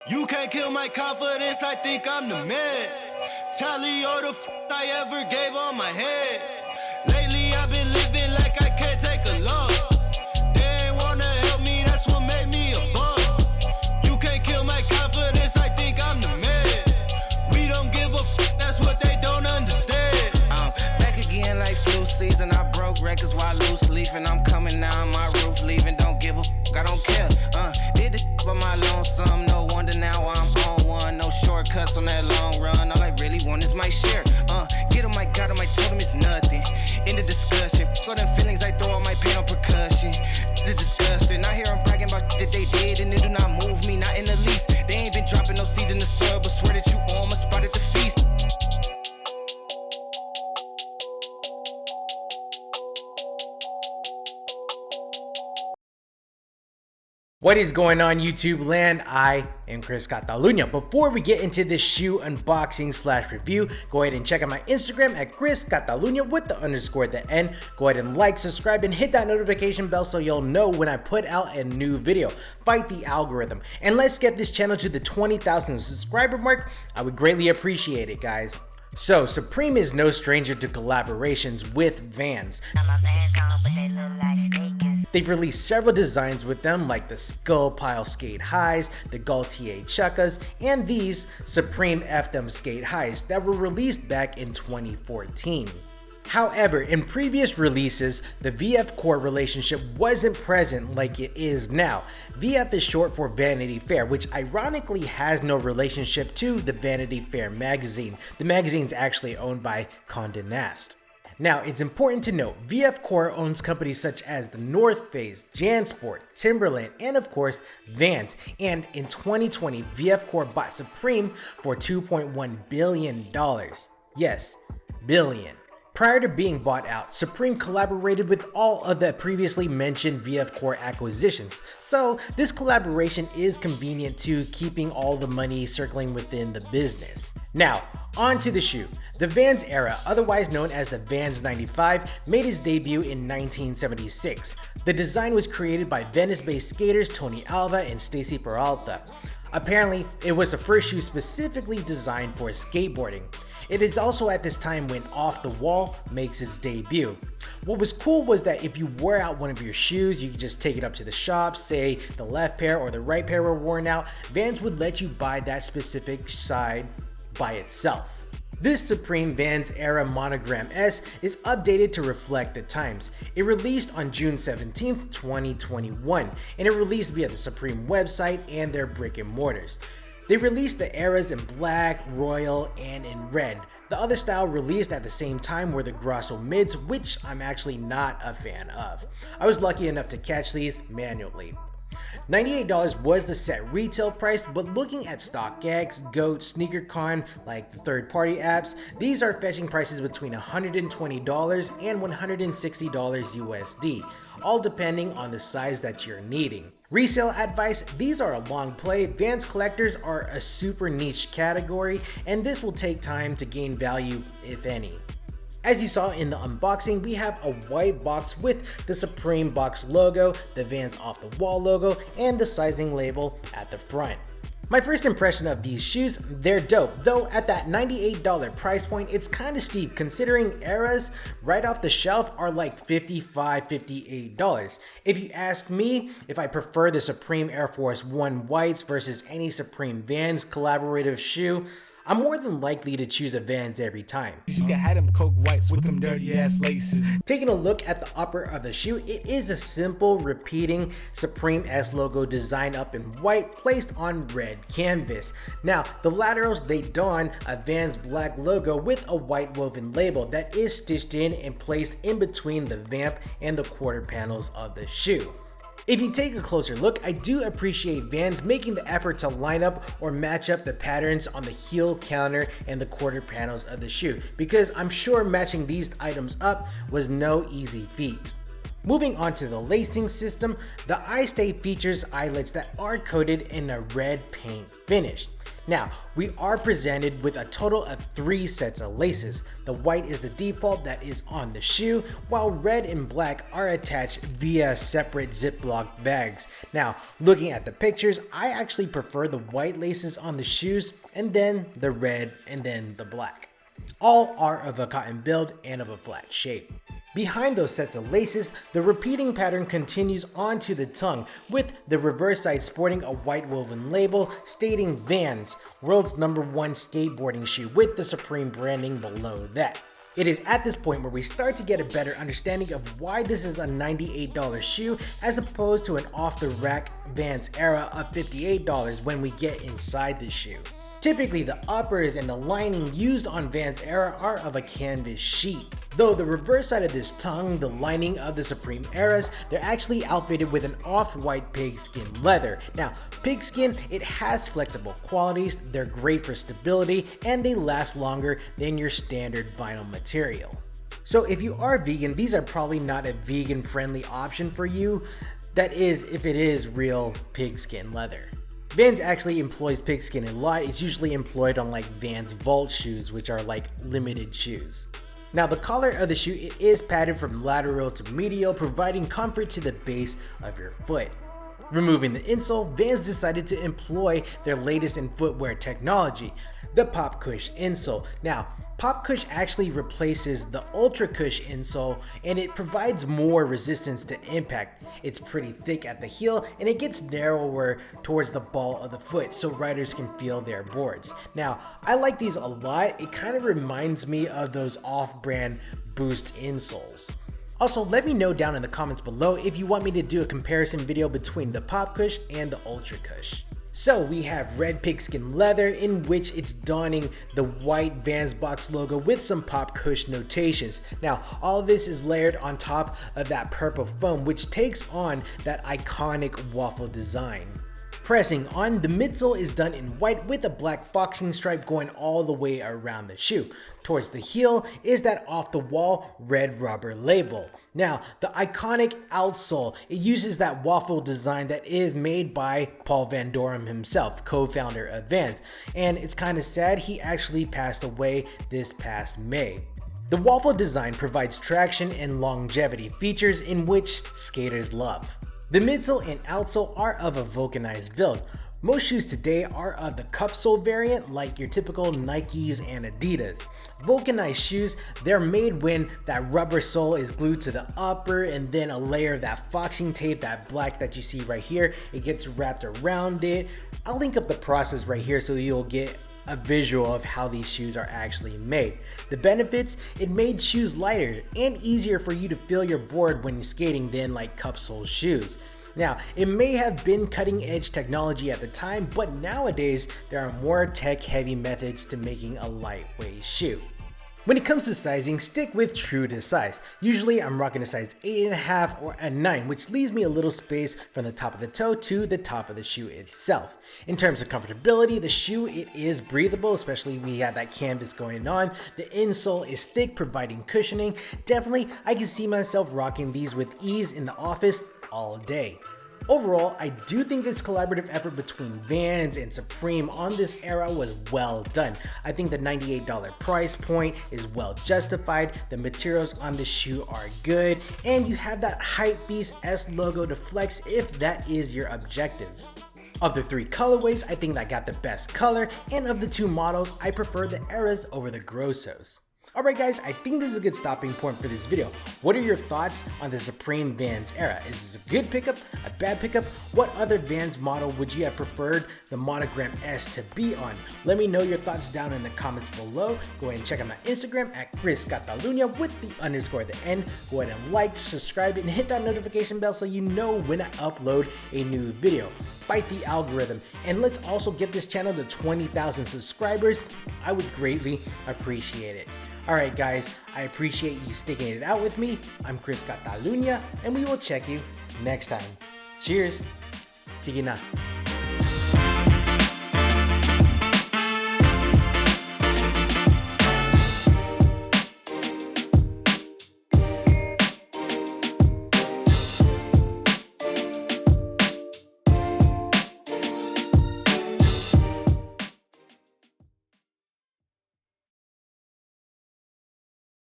You can't kill my confidence, I think I'm the man. Tally all the I ever gave on my head. Lately I've been living like I can't take a loss. They ain't wanna help me, that's what made me a boss. You can't kill my confidence, I think I'm the man. We don't give a that's what they don't understand. I'm back again like flu season. I broke records while loose leafing. I'm coming down my roof, leaving. Don't give a I don't care. Did the by my lonesome. No wonder now I'm on one. No shortcuts on that long run. All I really want is my share. Get on my God, on my told him it's nothing. In the discussion, all them feelings I throw all my pain on percussion. It's disgusting. I hear them bragging about that they did, and it do not move me, not in the least. They ain't been dropping no seeds in the soil, but swear that you on my spot at the feast. What is going on, YouTube land? I am Chris Catalunya. Before we get into this shoe unboxing / review, go ahead and check out my Instagram at Chris Catalunya with the underscore at the end. Go ahead and like, subscribe, and hit that notification bell so you'll know when I put out a new video. Fight the algorithm. And let's get this channel to the 20,000 subscriber mark. I would greatly appreciate it, guys. So, Supreme is no stranger to collaborations with Vans. They've released several designs with them, like the Skull Pile Skate Highs, the Gaultier Chukkas, and these Supreme F Them Skate Highs that were released back in 2014. However, in previous releases, the VF Core relationship wasn't present like it is now. VF is short for Vanity Fair, which ironically has no relationship to the Vanity Fair magazine. The magazine's actually owned by Condé Nast. Now, it's important to note, VF Core owns companies such as the North Face, JanSport, Timberland, and of course, Vans. And in 2020, VF Core bought Supreme for $2.1 billion. Yes, billion. Prior to being bought out, Supreme collaborated with all of the previously mentioned VF Core acquisitions, so this collaboration is convenient to keeping all the money circling within the business. Now, on to the shoe. The Vans era, otherwise known as the Vans 95, made its debut in 1976. The design was created by Venice-based skaters Tony Alva and Stacy Peralta. Apparently, it was the first shoe specifically designed for skateboarding. It is also at this time when Off the Wall makes its debut. What was cool was that if you wore out one of your shoes, you could just take it up to the shop, say the left pair or the right pair were worn out, Vans would let you buy that specific side by itself. This Supreme Vans era Monogram S is updated to reflect the times. It released on June 17th, 2021, and it released via the Supreme website and their brick and mortars. They released the eras in black, royal, and in red. The other style released at the same time were the Grosso Mids, which I'm actually not a fan of. I was lucky enough to catch these manually. $98 was the set retail price, but looking at StockX, GOAT, SneakerCon, like the third-party apps, these are fetching prices between $120 and $160 USD, all depending on the size that you're needing. Resale Advice, these are a long play. Vans collectors are a super niche category, and this will take time to gain value, if any. As you saw in the unboxing, we have a white box with the Supreme box logo, the Vans Off the Wall logo, and the sizing label at the front. My first impression of these shoes, they're dope, though at that $98 price point, it's kind of steep considering eras right off the shelf are like $55, $58. If you ask me if I prefer the Supreme Air Force One whites versus any Supreme Vans collaborative shoe, I'm more than likely to choose a Vans every time. You can have them coke whites with them dirty ass laces. Taking a look at the upper of the shoe, it is a simple repeating Supreme S logo design up in white placed on red canvas. Now, the laterals, they don a Vans black logo with a white woven label that is stitched in and placed in between the vamp and the quarter panels of the shoe. If you take a closer look, I do appreciate Vans making the effort to line up or match up the patterns on the heel counter and the quarter panels of the shoe, because I'm sure matching these items up was no easy feat. Moving on to the lacing system, the eye stay features eyelets that are coated in a red paint finish. Now, we are presented with a total of 3 sets of laces. The white is the default that is on the shoe, while red and black are attached via separate Ziploc bags. Now, looking at the pictures, I actually prefer the white laces on the shoes, and then the red, and then the black. All are of a cotton build and of a flat shape. Behind those sets of laces, the repeating pattern continues onto the tongue, with the reverse side sporting a white woven label stating Vans, world's #1 skateboarding shoe, with the Supreme branding below that. It is at this point where we start to get a better understanding of why this is a $98 shoe as opposed to an off-the-rack Vans era of $58 when we get inside the shoe. Typically, the uppers and the lining used on Vans era are of a canvas sheet. Though the reverse side of this tongue, the lining of the Supreme eras, they're actually outfitted with an off-white pigskin leather. Now, pigskin, it has flexible qualities, they're great for stability, and they last longer than your standard vinyl material. So if you are vegan, these are probably not a vegan-friendly option for you. That is, if it is real pigskin leather. Vans actually employs pigskin a lot. It's usually employed on like Vans Vault shoes, which are like limited shoes. Now the collar of the shoe, it is padded from lateral to medial, providing comfort to the base of your foot. Removing the insole, Vans decided to employ their latest in footwear technology, the Kush Insole. Now, Kush actually replaces the Ultra Kush insole, and it provides more resistance to impact. It's pretty thick at the heel, and it gets narrower towards the ball of the foot so riders can feel their boards. Now, I like these a lot. It kind of reminds me of those off-brand Boost insoles. Also, let me know down in the comments below if you want me to do a comparison video between the Kush and the Ultra Kush. So we have red pigskin leather, in which it's donning the white Vans box logo with some Kush notations. Now, all of this is layered on top of that purple foam, which takes on that iconic waffle design. Pressing on, the midsole is done in white with a black boxing stripe going all the way around the shoe. Towards the heel is that off-the-wall red rubber label. Now, the iconic outsole, it uses that waffle design that is made by Paul Van Doren himself, co-founder of Vans, and it's kind of sad he actually passed away this past May. The waffle design provides traction and longevity, features in which skaters love. The midsole and outsole are of a vulcanized build. Most shoes today are of the cup sole variant, like your typical Nikes and Adidas. Vulcanized shoes, they're made when that rubber sole is glued to the upper, and then a layer of that foxing tape, that black that you see right here, it gets wrapped around it. I'll link up the process right here so you'll get a visual of how these shoes are actually made. The benefits, it made shoes lighter and easier for you to feel your board when skating than like cup sole shoes. Now, it may have been cutting edge technology at the time, but nowadays there are more tech heavy methods to making a lightweight shoe. When it comes to sizing, stick with true to size. Usually I'm rocking a size 8.5 or a 9, which leaves me a little space from the top of the toe to the top of the shoe itself. In terms of comfortability, the shoe, it is breathable, especially we have that canvas going on. The insole is thick, providing cushioning. Definitely, I can see myself rocking these with ease in the office all day. Overall, I do think this collaborative effort between Vans and Supreme on this era was well done. I think the $98 price point is well justified, the materials on the shoe are good, and you have that Hypebeast S logo to flex if that is your objective. Of the 3 colorways, I think that got the best color, and of the 2 models, I prefer the Eras over the Grossos. Alright guys, I think this is a good stopping point for this video. What are your thoughts on the Supreme Vans era? Is this a good pickup, a bad pickup? What other Vans model would you have preferred the Monogram S to be on? Let me know your thoughts down in the comments below. Go ahead and check out my Instagram at Chris Catalunya with the _ at the end. Go ahead and like, subscribe, and hit that notification bell so you know when I upload a new video. Fight the algorithm, and let's also get this channel to 20,000 subscribers. I would greatly appreciate it. Alright guys, I appreciate you sticking it out with me. I'm Chris Catalunya, and we will check you next time. Cheers! Sige na!